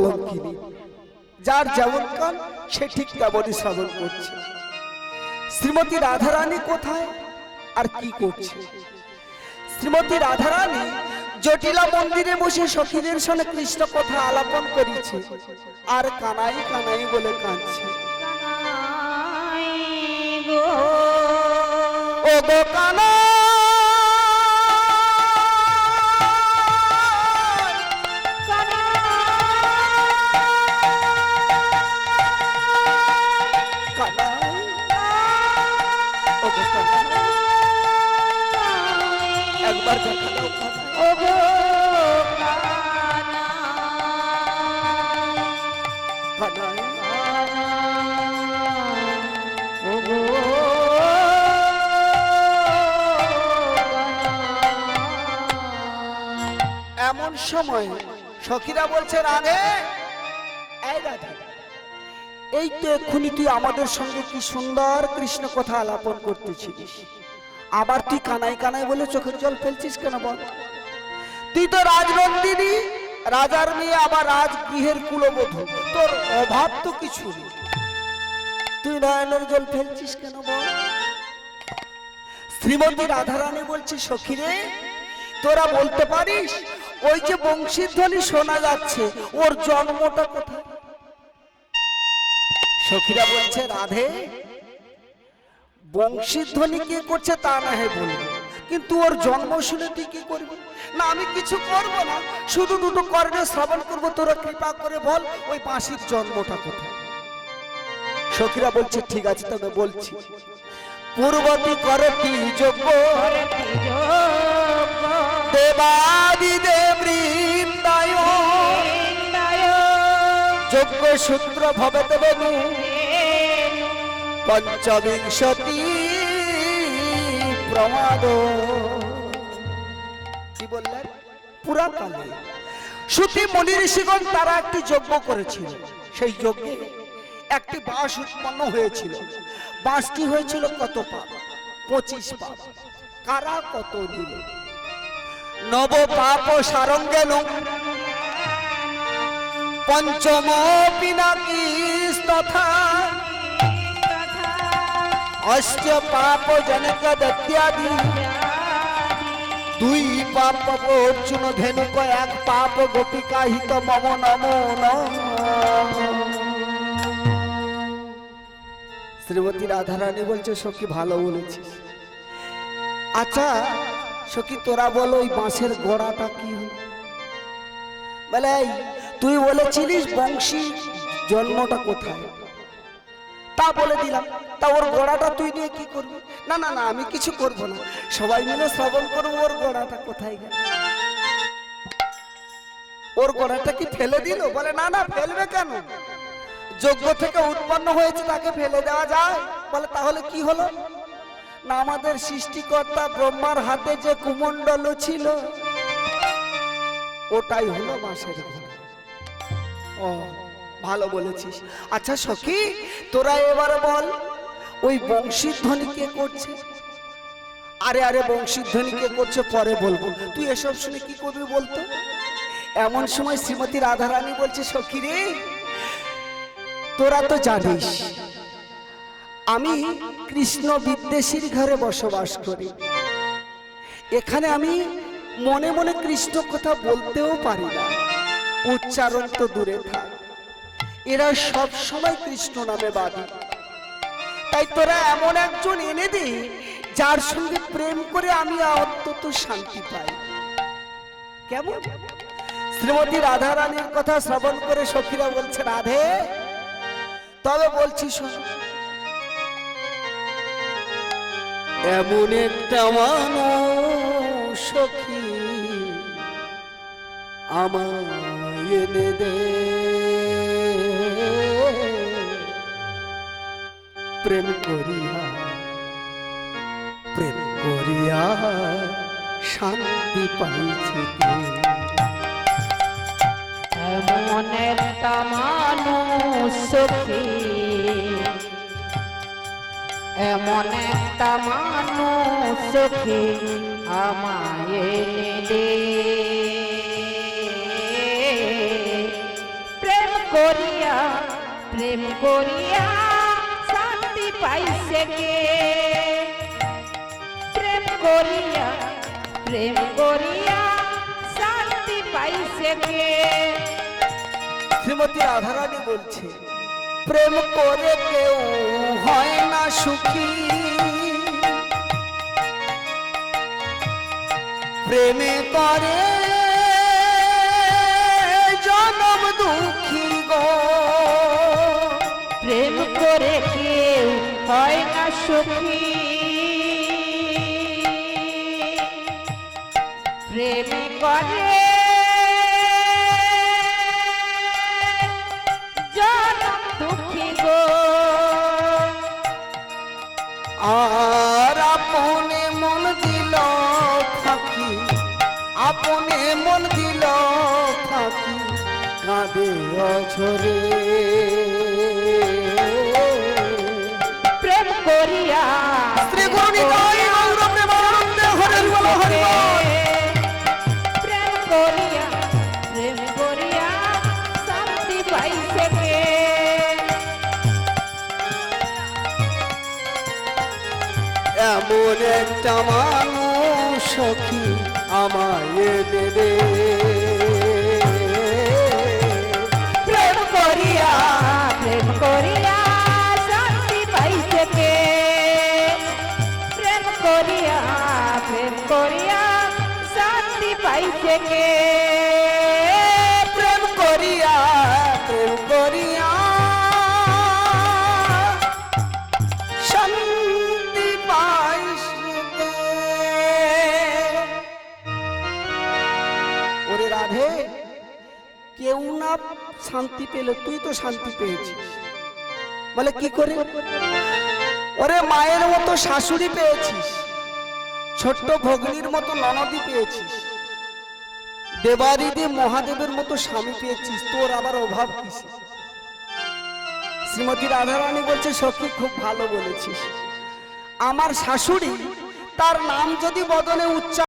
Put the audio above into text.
কলঙ্কিনী, যার যেমন কান সে ঠিক তেমনই শ্রবণ করছে। শ্রীমতী রাধারানী কোথায় আর কি করছে? শ্রীমতী রাধারানী জটিলা মন্দিরে বসে সখীদের সঙ্গে কৃষ্ণ কথা আলাপন করেছে আর কানাই কানাই বলে কাঁদছে। ও গো কানাই, একবার দেখা দাও ও গো কানাই, ও গো এমন সময় সখীরা বলছে রাধে, এই রাধে, এই তো এক্ষুনি তুই আমাদের সঙ্গে কি সুন্দর কৃষ্ণ কথা আলাপন করতেছিস, আবার তুই কানাই কানাই বলে চোখের জল ফেলছিস কেন বল? তুই তো রাজনন্দিনী, রাজার মেয়ে, আবার রাজগৃহের কুলবধূ, তোর অভাব তো কিছু নেই, তুই নয়নের জল ফেলছিস কেন বল? শ্রীমতী রাধারানী বলছে সখীরে, তোরা বলতে পারিস ওই যে বংশীধ্বনি শোনা যাচ্ছে ওর জন্মটা কোথায়? সখীরা বলছে রাধে, বংশীধ্বনি কে করছে তা না হয় বলবো, কিন্তু ওর জন্ম শুনে তুই কি করবি? না আমি কিছু করব না, শুধু দুটো কর্ণে শ্রবণ করবো, তোরা কৃপা করে বল ওই বাঁশির জন্মটা কোথায়? সখীরা বলছে ঠিক আছে তবে বলছি। পূর্বতী করতি যোগ্য দেবাদিদেব বৃন্দায় যোগ্য সূত্র ভবেত বেনু পঞ্চবিংশতি প্রমাদ। কি বললেন? পুরাকালে শ্রুতি মুনি ঋষিগণ তারা একটি যজ্ঞ করেছিল, সেই যজ্ঞে একটি বাঁশ উৎপন্ন হয়েছিল। বাঁশটি হয়েছিল কত পাপ? 25 পাপ। কারা কত দিল? নব পাপ সারঙ্গেন পঞ্চম পিনাকিস তথা অষ্ট পাপ জনক দত্যাদি। 2 পাপ অর্জুন ধেনুক, 1 পাপ গোপিকা হিত মম নমো নমঃ। শ্রীমতী রাধারানী বলছে সখী ভালো বলেছিস। আচ্ছা সখী তোরা বলো ওই বাঁশের গোড়াটা কি হল? বলে তুই বলেছিলিস বংশী জন্মটা কোথায়, তা বলে দিলাম, তা ওর গোড়াটা তুই নিয়ে কি করবি? না না না আমি কিছু করব না, সবাই মিলে শ্রবণ করবো ওর গোড়াটা কোথায় গেল। ওর গোড়াটা কি ফেলে দিল? বলে না না ফেলবে কেন, যজ্ঞ থেকে উৎপন্ন হয়েছে তাকে ফেলে দেওয়া যায়? বলে তাহলে কি হলো? না আমাদের সৃষ্টিকর্তা ব্রহ্মার হাতে যে কুমণ্ডল ছিল ওটাই হলো বাঁশের গোড়া। ও ভালো বলেছিস। আচ্ছা সখী তোরা এবার বল ওই বংশীধ্বনি কে করছে? আরে আরে বংশীধ্বনি কে করছে পরে বলবো, তুই এসব শুনে কি করবি বলতো? এমন সময় শ্রীমতী রাধারানী বলছে সখী রে, তোরা তো জানিস আমি কৃষ্ণ বিদ্বেষীর ঘরে বসবাস করি, এখানে আমি মনে মনে কৃষ্ণ কথা বলতেও পারি না, উচ্চারণ তো দূরে থাক, এরা সব সময় কৃষ্ণ নামে বাদী। তাই তোরা এমন একজন এনে দে যার সঙ্গে প্রেম করে আমি অন্তত শান্তি পাই, কেমন? শ্রীমতী রাধারানীর কথা শ্রবণ করে সখীরা বলছে রাধে তবে বলছি শোন, এমন একটা মানুষ সখী আমায় এনে দে, প্রেম করিয়া শান্তি পাইছি। এমন একটা মানুষ সখী, এমন একটা মানুষ সখী আমায় এনে দে, প্রেম করিয়া শান্তি পাইছে কে প্রেম করিয়া শান্তি পাইছে কে শ্রীমতী রাধারানী বলছে প্রেম করে কেউ হয় না সুখী, প্রেমে করে জনম দুঃখী গো। প্রেম করে কেউ হয় না সুখী, প্রেমে করে জনম দুঃখী গো। আর আপনে মন দিল ফাঁকি, আপনে মন দিল ফাঁকি, কাঁদে অঝরে। প্রেম করিয়া শ্রী গুরু নিতাই গৌর প্রেমানন্দে হরে বল হরে বল। প্রেম করিয়া শান্তি পাইছে কে এমন একটা মানুষ সখী আমায় দেবে। প্রেম করিয়া শান্তি পাইছে কে প্রেম করিয়া শান্তি পাইছে কে প্রেম করিয়া শান্তি পাইছে কে। ওরে রাধে, কেউ না শান্তি পেল, তুই তো শান্তি পেয়েছিস। বলে কি করে? ওরে মায়ের মতো শাশুড়ি পেয়েছিস, ছোট্ট ভগ্নির মতো ননদি পেয়েছিস, দেবাদিদেব মহাদেবের মতো স্বামী পেয়েছিস, তোর আবার অভাব কিসে? শ্রীমতী রাধারানী বলছে সখী খুব ভালো বলেছিস। আমার শাশুড়ি, তার নাম যদি বদনে উচ্চারণ